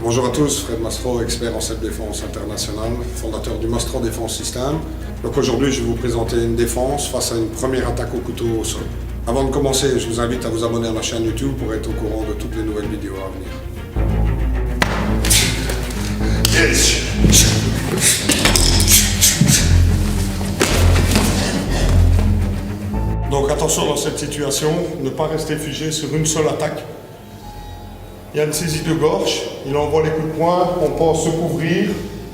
Bonjour à tous, Fred Mastro, expert en self-défense international, fondateur du Mastro Défense System. Donc aujourd'hui, je vais vous présenter une défense face à une première attaque au couteau au sol. Avant de commencer, je vous invite à vous abonner à la chaîne YouTube pour être au courant de toutes les nouvelles vidéos à venir. Donc attention dans cette situation, ne pas rester figé sur une seule attaque. Il y a une saisie de gorge, il envoie les coups de poing, on pense se couvrir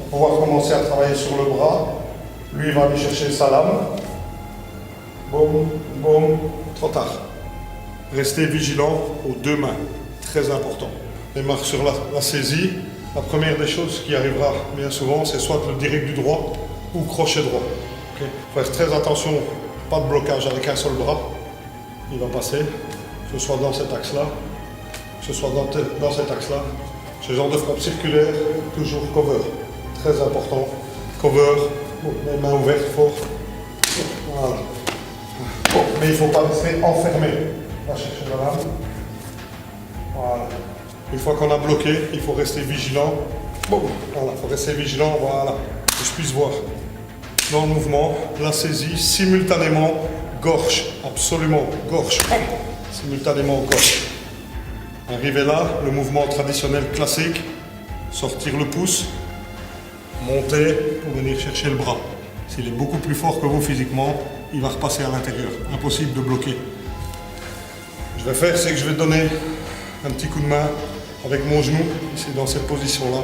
pour pouvoir commencer à travailler sur le bras. Lui il va aller chercher sa lame. Boum, boum, trop tard. Restez vigilant aux deux mains, très important. Démarre sur la saisie. La première des choses qui arrivera bien souvent, c'est soit le direct du droit ou crochet droit. Okay. Faire très attention, pas de blocage avec un seul bras. Il va passer, que ce soit dans cet axe-là, que ce soit dans cet axe-là. Ce genre de frappe circulaire, toujours cover. Très important. Cover, les mains ouvertes, fort. Voilà. Oh, mais il ne faut pas rester enfermé. On va chercher la lame. Voilà. Une fois qu'on a bloqué, il faut rester vigilant. Bon, voilà, il faut rester vigilant, voilà, que je puisse voir. Dans le mouvement, la saisie, simultanément, gorge, absolument, gorge, simultanément, gorge. Arrivé là, le mouvement traditionnel classique, sortir le pouce, monter pour venir chercher le bras. S'il est beaucoup plus fort que vous physiquement, il va repasser à l'intérieur. Impossible de bloquer. Ce que je vais faire, c'est que je vais donner un petit coup de main avec mon genou, ici dans cette position-là,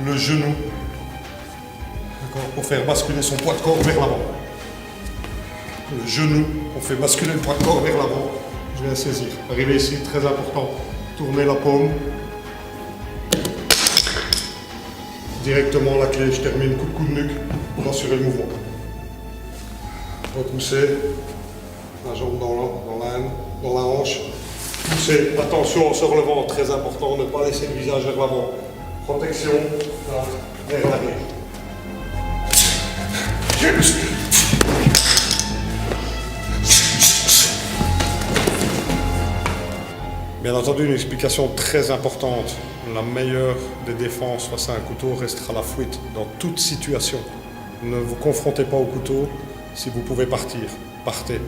le genou, pour faire basculer son poids de corps vers l'avant. Le genou, on fait basculer le poids de corps vers l'avant, je viens saisir. Arrivé ici, très important, tourner la paume. Directement la clé, je termine coup de nuque pour assurer le mouvement. Repousser, la jambe dans la hanche. Poussez, attention en se relevant, très important, ne pas laisser le visage vers l'avant. Protection, là, vers l'arrière. Bien entendu, une explication très importante. La meilleure des défenses face à un couteau restera la fuite dans toute situation. Ne vous confrontez pas au couteau. Si vous pouvez partir, partez.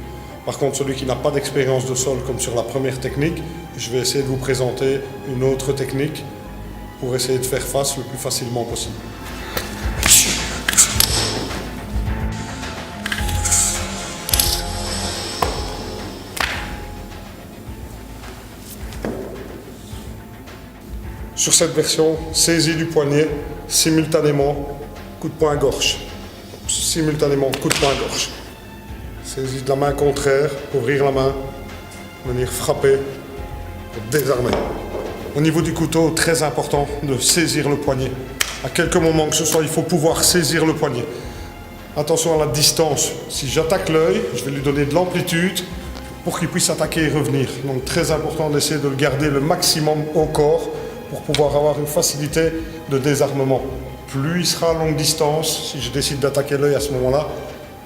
Par contre, celui qui n'a pas d'expérience de sol comme sur la première technique, je vais essayer de vous présenter une autre technique pour essayer de faire face le plus facilement possible. Sur cette version, saisie du poignet, simultanément, coup de poing gorge. Simultanément, coup de poing gorge. Saisie de la main contraire, ouvrir la main, venir frapper pour désarmer. Au niveau du couteau, très important de saisir le poignet. À quelques moments que ce soit, il faut pouvoir saisir le poignet. Attention à la distance. Si j'attaque l'œil, je vais lui donner de l'amplitude pour qu'il puisse attaquer et revenir. Donc très important d'essayer de le garder le maximum au corps pour pouvoir avoir une facilité de désarmement. Plus il sera à longue distance, si je décide d'attaquer l'œil à ce moment-là,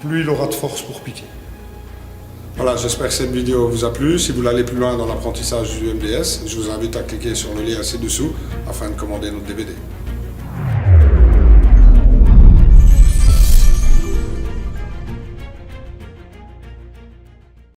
plus il aura de force pour piquer. Voilà, j'espère que cette vidéo vous a plu. Si vous voulez aller plus loin dans l'apprentissage du MDS, je vous invite à cliquer sur le lien ci-dessous afin de commander notre DVD.